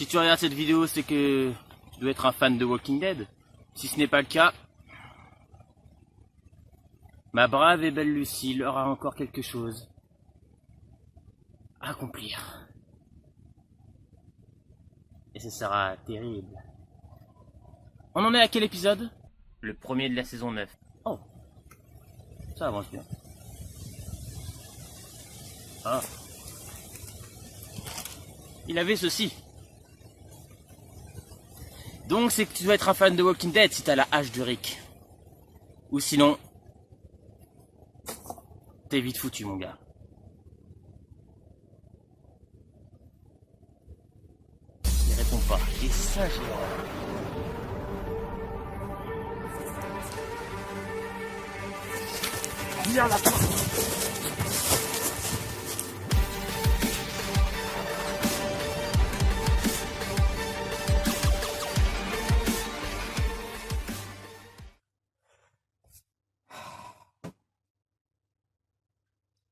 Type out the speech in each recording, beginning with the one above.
Si tu regardes cette vidéo, c'est que tu dois être un fan de Walking Dead. Si ce n'est pas le cas, ma brave et belle Lucille aura encore quelque chose à accomplir. Et ce sera terrible. On en est à quel épisode? Le premier de la saison 9. Oh, ça avance bien. Ah. Il avait ceci. Donc c'est que tu dois être un fan de Walking Dead si t'as la hache de Rick. Ou sinon, t'es vite foutu mon gars. Il répond pas. Et ça j'ai... Viens là.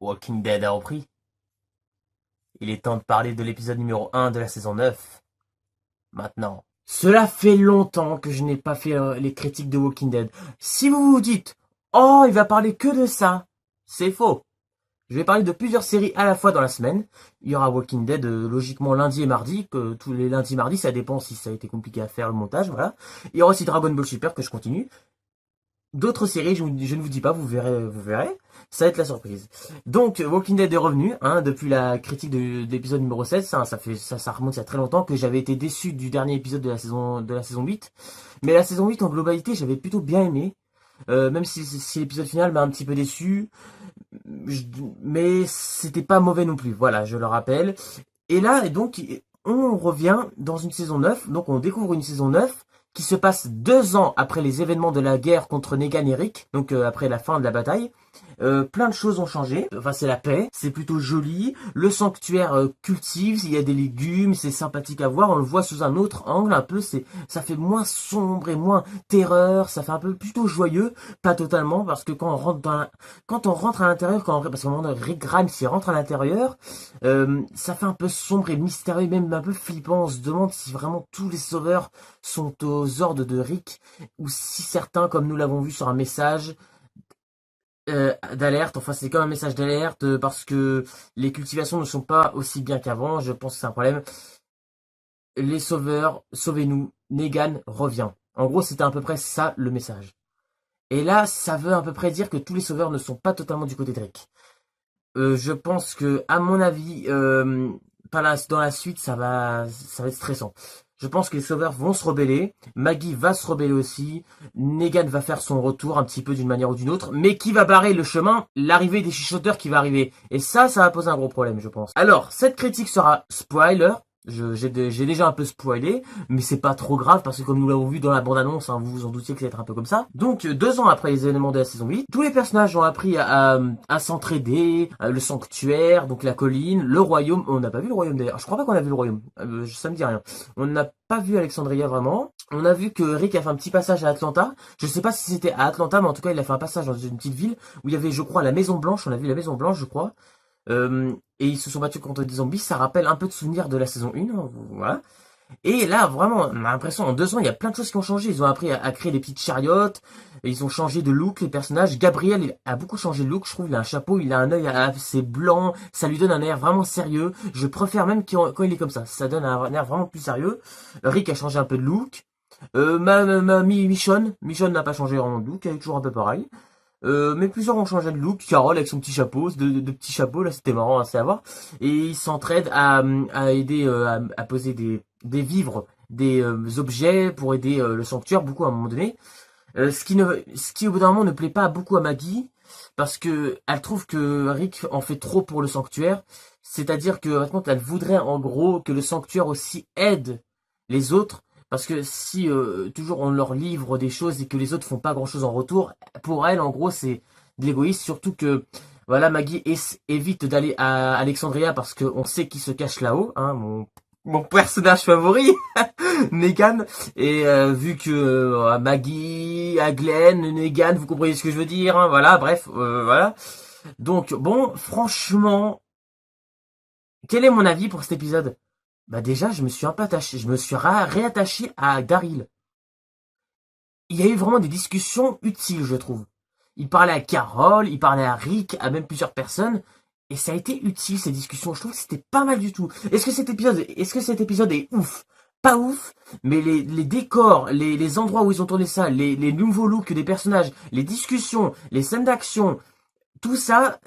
Walking Dead a repris. Il est temps de parler de l'épisode numéro 1 de la saison 9. Maintenant. Cela fait longtemps que je n'ai pas fait les critiques de Walking Dead. Si vous vous dites, oh, il va parler que de ça, c'est faux. Je vais parler de plusieurs séries à la fois dans la semaine. Il y aura Walking Dead logiquement lundi et mardi, que tous les lundis et mardis, ça dépend si ça a été compliqué à faire le montage, voilà. Il y aura aussi Dragon Ball Super que je continue. D'autres séries, je ne vous dis pas, vous verrez. Ça va être la surprise. Donc, Walking Dead est revenu, depuis la critique de l'épisode numéro 16. Ça remonte il y a très longtemps que j'avais été déçu du dernier épisode de la saison 8. Mais la saison 8, en globalité, j'avais plutôt bien aimé. Même si l'épisode final m'a un petit peu déçu. Mais c'était pas mauvais non plus. Voilà, je le rappelle. Et là, donc, on revient dans une saison 9. Donc, on découvre une saison 9. Qui se passe 2 ans après les événements de la guerre contre Negan et Rick, donc après la fin de la bataille. Plein de choses ont changé, enfin c'est la paix, c'est plutôt joli, le sanctuaire cultive, il y a des légumes, c'est sympathique à voir, on le voit sous un autre angle, un peu, ça fait moins sombre et moins terreur, ça fait un peu plutôt joyeux, pas totalement, parce que quand on rentre à l'intérieur, parce qu'au moment de Rick Grimes s'y rentre à l'intérieur, ça fait un peu sombre et mystérieux, même un peu flippant, on se demande si vraiment tous les sauveurs sont aux ordres de Rick, ou si certains, comme nous l'avons vu sur un message d'alerte, enfin c'est comme un message d'alerte, parce que les cultivations ne sont pas aussi bien qu'avant, je pense que c'est un problème. Les sauveurs, sauvez-nous, Negan revient. En gros, c'était à peu près ça le message. Et là, ça veut à peu près dire que tous les sauveurs ne sont pas totalement du côté de Rick. Je pense que, à mon avis, dans la suite, ça va être stressant. Je pense que les sauveurs vont se rebeller, Maggie va se rebeller aussi, Negan va faire son retour un petit peu d'une manière ou d'une autre, mais qui va barrer le chemin? L'arrivée des chuchoteurs qui va arriver. Et ça va poser un gros problème, je pense. Alors, cette critique sera spoiler. J'ai déjà un peu spoilé, mais c'est pas trop grave parce que comme nous l'avons vu dans la bande-annonce, vous vous en doutiez que ça va être un peu comme ça. Donc 2 ans après les événements de la saison 8, tous les personnages ont appris à s'entraider, le sanctuaire, donc la colline, le royaume. On n'a pas vu le royaume d'ailleurs, je crois pas qu'on a vu le royaume, ça me dit rien. On n'a pas vu Alexandria vraiment. On a vu que Rick a fait un petit passage à Atlanta. Je sais pas si c'était à Atlanta, mais en tout cas il a fait un passage dans une petite ville où il y avait, je crois, la Maison Blanche. On a vu la Maison Blanche, je crois. Et ils se sont battus contre des zombies, ça rappelle un peu de souvenirs de la saison 1, voilà. Et là, vraiment, on a l'impression, en 2 ans, il y a plein de choses qui ont changé. Ils ont appris à créer des petites chariotes, ils ont changé de look, les personnages. Gabriel il a beaucoup changé de look, je trouve, il a un chapeau, il a un œil assez blanc, ça lui donne un air vraiment sérieux. Je préfère même quand il est comme ça donne un air vraiment plus sérieux. Rick a changé un peu de look. Michonne n'a pas changé vraiment de look, elle est toujours un peu pareil. Mais plusieurs ont changé de look. Carole avec son petit chapeau, de petits chapeaux, là c'était marrant assez à voir. Et ils s'entraident à aider à poser des vivres, des objets pour aider le sanctuaire, beaucoup à un moment donné. Ce qui au bout d'un moment ne plaît pas beaucoup à Maggie, parce que elle trouve que Rick en fait trop pour le sanctuaire. C'est-à-dire que maintenant elle voudrait en gros que le sanctuaire aussi aide les autres. Parce que si toujours on leur livre des choses et que les autres font pas grand chose en retour, pour elle en gros c'est de l'égoïsme, surtout que voilà Maggie évite d'aller à Alexandria parce qu'on sait qui se cache là-haut, mon personnage favori, Negan, et vu que Maggie, à Glenn, Negan, vous comprenez ce que je veux dire, voilà, bref, voilà. Donc bon, franchement, quel est mon avis pour cet épisode? Bah déjà, je me suis un peu attaché, je me suis réattaché à Daryl. Il y a eu vraiment des discussions utiles, je trouve. Il parlait à Carole, il parlait à Rick, à même plusieurs personnes, et ça a été utile ces discussions. Je trouve que c'était pas mal du tout. Est-ce que cet épisode est ouf? Pas ouf, mais les décors, les endroits où ils ont tourné ça, les nouveaux looks des personnages, les discussions, les scènes d'action, tout ça,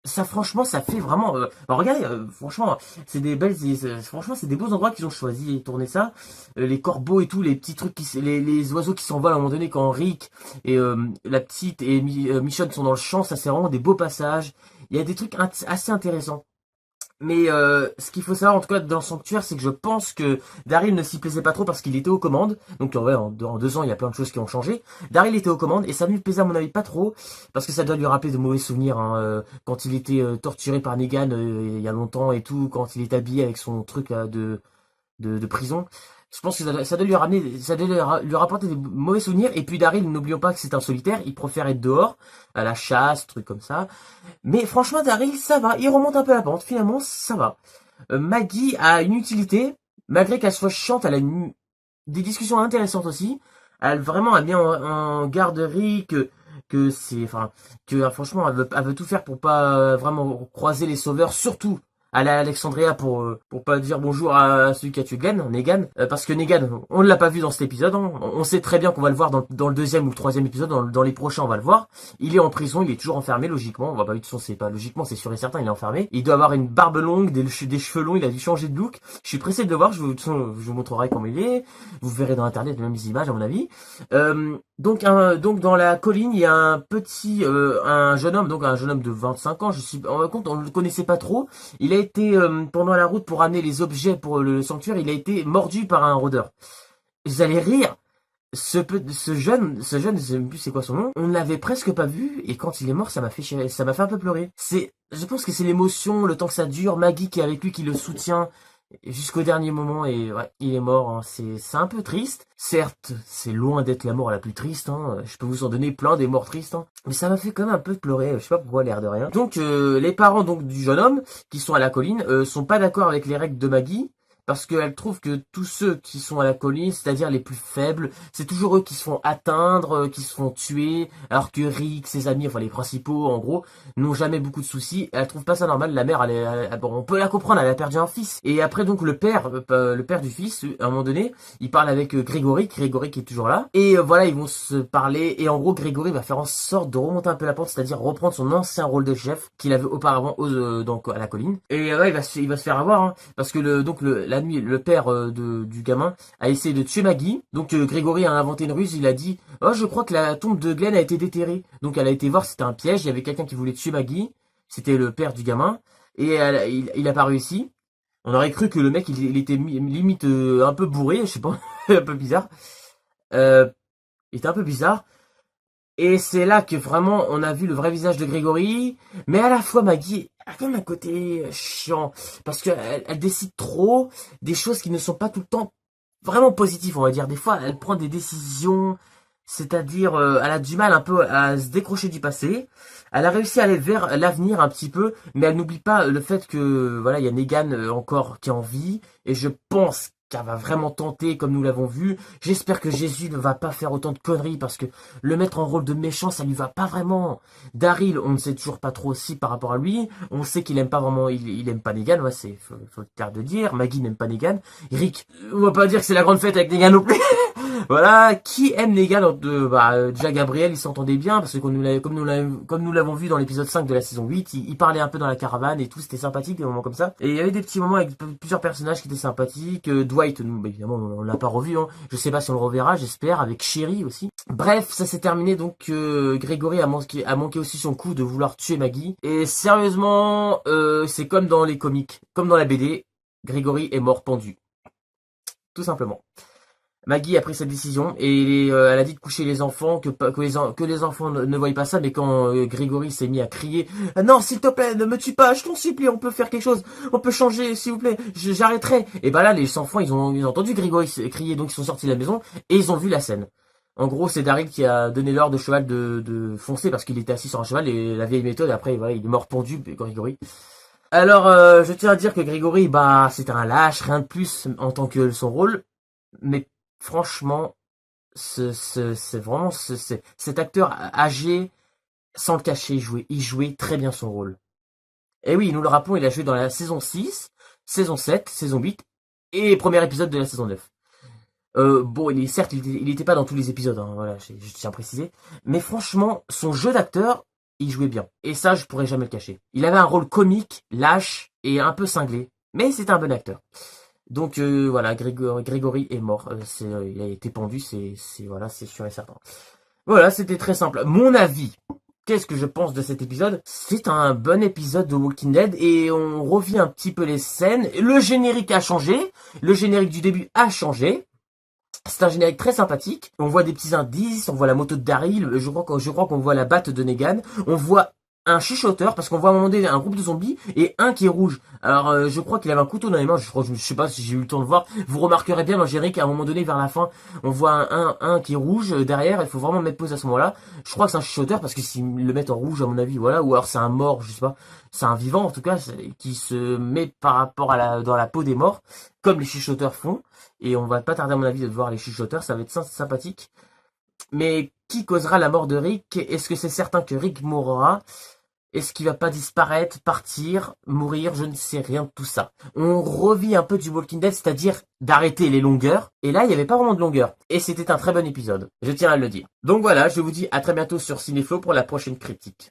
ça franchement ça fait vraiment regardez franchement c'est des belles franchement c'est des beaux endroits qu'ils ont choisi et tourné ça. Les corbeaux et tout, les petits trucs les oiseaux qui s'envolent à un moment donné quand Rick et la petite et Michonne sont dans le champ, ça c'est vraiment des beaux passages. Il y a des trucs assez intéressants. Mais ce qu'il faut savoir en tout cas dans le Sanctuaire, c'est que je pense que Daryl ne s'y plaisait pas trop parce qu'il était aux commandes. Donc ouais, en 2 ans, il y a plein de choses qui ont changé. Daryl était aux commandes et ça ne lui plaisait à mon avis pas trop parce que ça doit lui rappeler de mauvais souvenirs, hein, quand il était torturé par Negan il y a longtemps et tout, quand il est habillé avec son truc de prison. Je pense que ça doit lui ramener, ça doit lui rapporter des mauvais souvenirs. Et puis Daryl, n'oublions pas que c'est un solitaire, il préfère être dehors, à la chasse, trucs comme ça. Mais franchement, Daryl, ça va, il remonte un peu la pente, finalement, ça va. Maggie a une utilité, malgré qu'elle soit chiante, elle a des discussions intéressantes aussi. Elle vraiment a mis en garderie que c'est, enfin, que franchement, elle veut tout faire pour pas vraiment croiser les sauveurs, surtout aller à Alexandria pour pas dire bonjour à celui qui a tué Glenn, Negan, parce que Negan, on ne l'a pas vu dans cet épisode, hein. On sait très bien qu'on va le voir dans le deuxième ou le troisième épisode, dans les prochains on va le voir. Il est en prison, il est toujours enfermé logiquement, on va pas de toute façon c'est pas logiquement, c'est sûr et certain, il est enfermé. Il doit avoir une barbe longue, des cheveux longs, il a dû changer de look. Je suis pressé de le voir, je vous montrerai comment il est. Vous verrez dans internet les mêmes images à mon avis. Donc dans la colline, il y a un petit un jeune homme, donc un jeune homme de 25 ans, je suis en compte, on ne le connaissait pas trop. Il a été pendant la route pour amener les objets pour le sanctuaire, il a été mordu par un rôdeur. Vous allez rire. Ce jeune, je sais même plus c'est quoi son nom, on ne l'avait presque pas vu, et quand il est mort, ça m'a fait un peu pleurer. Je pense que c'est l'émotion, le temps que ça dure, Maggie qui est avec lui, qui le soutient jusqu'au dernier moment, et ouais, il est mort, hein. C'est un peu triste. Certes, c'est loin d'être la mort la plus triste, hein. Je peux vous en donner plein des morts tristes, hein. Mais ça m'a fait quand même un peu pleurer, je sais pas pourquoi, l'air de rien. Donc, les parents donc du jeune homme, qui sont à la colline, sont pas d'accord avec les règles de Maggie, parce qu'elle trouve que tous ceux qui sont à la colline, c'est-à-dire les plus faibles, c'est toujours eux qui se font atteindre, qui se font tuer, alors que Rick, ses amis, enfin les principaux en gros, n'ont jamais beaucoup de soucis. Elle trouve pas ça normal, la mère, bon, on peut la comprendre, elle a perdu un fils. Et après donc le père du fils, à un moment donné, il parle avec Grégory qui est toujours là, et voilà, ils vont se parler, et en gros Grégory va faire en sorte de remonter un peu la pente, c'est-à-dire reprendre son ancien rôle de chef qu'il avait auparavant donc à la colline. Et ouais, il va se faire avoir, hein, parce que la nuit, le père du gamin a essayé de tuer Maggie. Donc Grégory a inventé une ruse, il a dit "Oh, je crois que la tombe de Glenn a été déterrée." Donc elle a été voir, c'était un piège, il y avait quelqu'un qui voulait tuer Maggie, c'était le père du gamin, et il a pas réussi. On aurait cru que le mec il était limite un peu bourré, je sais pas, un peu bizarre. Il était un peu bizarre. Et c'est là que vraiment on a vu le vrai visage de Grégory, mais à la fois Maggie a quand même un côté chiant, parce qu'elle décide trop des choses qui ne sont pas tout le temps vraiment positives, on va dire. Des fois elle prend des décisions, c'est-à-dire elle a du mal un peu à se décrocher du passé. Elle a réussi à aller vers l'avenir un petit peu, mais elle n'oublie pas le fait que voilà, il y a Negan encore qui est en vie, et je pense qu'elle va vraiment tenter comme nous l'avons vu. J'espère que Jésus ne va pas faire autant de conneries parce que le mettre en rôle de méchant, ça lui va pas vraiment. Daryl, on ne sait toujours pas trop aussi par rapport à lui. On sait qu'il aime pas vraiment, il aime pas Negan, ouais, faut clair de dire. Maggie n'aime pas Negan. Rick, on va pas dire que c'est la grande fête avec Negan non plus. Voilà, qui aime Negan déjà Gabriel, il s'entendait bien parce que comme nous l'avons vu dans l'épisode 5 de la saison 8, il parlait un peu dans la caravane et tout, c'était sympathique des moments comme ça. Et il y avait des petits moments avec plusieurs personnages qui étaient sympathiques. Dwight, nous, bah, évidemment, on l'a pas revu, hein. Je sais pas si on le reverra, j'espère, avec Sherry aussi. Bref, ça s'est terminé donc Grégory a manqué aussi son coup de vouloir tuer Maggie. Et sérieusement, c'est comme dans les comics, comme dans la BD, Grégory est mort pendu. Tout simplement. Maggie a pris cette décision et elle a dit de coucher les enfants, que les enfants ne voient pas ça, mais quand Grégory s'est mis à crier « Non, s'il te plaît, ne me tue pas, je t'en supplie, on peut faire quelque chose, on peut changer, s'il vous plaît, j'arrêterai !» Et bah là, les enfants, ils ont entendu Grégory crier, donc ils sont sortis de la maison et ils ont vu la scène. En gros, c'est Daryl qui a donné l'ordre de cheval de foncer parce qu'il était assis sur un cheval et la vieille méthode, et après, voilà, il est mort pendu, Grégory. Alors, je tiens à dire que Grégory, bah, c'est un lâche, rien de plus en tant que son rôle. Mais franchement, c'est vraiment cet acteur âgé, sans le cacher, il jouait très bien son rôle. Et oui, nous le rappelons, il a joué dans la saison 6, saison 7, saison 8 et premier épisode de la saison 9. Bon, certes, il était pas dans tous les épisodes, hein, voilà, je tiens à préciser. Mais franchement, son jeu d'acteur, il jouait bien. Et ça, je pourrais jamais le cacher. Il avait un rôle comique, lâche et un peu cinglé. Mais c'était un bon acteur. Donc voilà, Grégory est mort. Il a été pendu, voilà, c'est sûr et certain. Voilà, c'était très simple. Mon avis. Qu'est-ce que je pense de cet épisode? C'est un bon épisode de Walking Dead et on revient un petit peu les scènes. Le générique a changé. Le générique du début a changé. C'est un générique très sympathique. On voit des petits indices, on voit la moto de Daryl, je crois qu'on voit la batte de Negan. On voit un chuchoteur, parce qu'on voit à un moment donné un groupe de zombies, et un qui est rouge. Alors, je crois qu'il avait un couteau dans les mains, je sais pas si j'ai eu le temps de voir. Vous remarquerez bien dans le générique, à un moment donné, vers la fin, on voit un qui est rouge derrière, il faut vraiment mettre pause à ce moment-là. Je crois que c'est un chuchoteur, parce que s'ils le mettent en rouge, à mon avis, voilà, ou alors c'est un mort, je sais pas. C'est un vivant, en tout cas, qui se met par rapport dans la peau des morts, comme les chuchoteurs font. Et on va pas tarder à mon avis de voir les chuchoteurs, ça va être sympathique. Mais qui causera la mort de Rick? Est-ce que c'est certain que Rick mourra? Est-ce qu'il va pas disparaître, partir, mourir? Je ne sais rien de tout ça. On revit un peu du Walking Dead, c'est-à-dire d'arrêter les longueurs. Et là, il n'y avait pas vraiment de longueur. Et c'était un très bon épisode. Je tiens à le dire. Donc voilà, je vous dis à très bientôt sur Cinéflow pour la prochaine critique.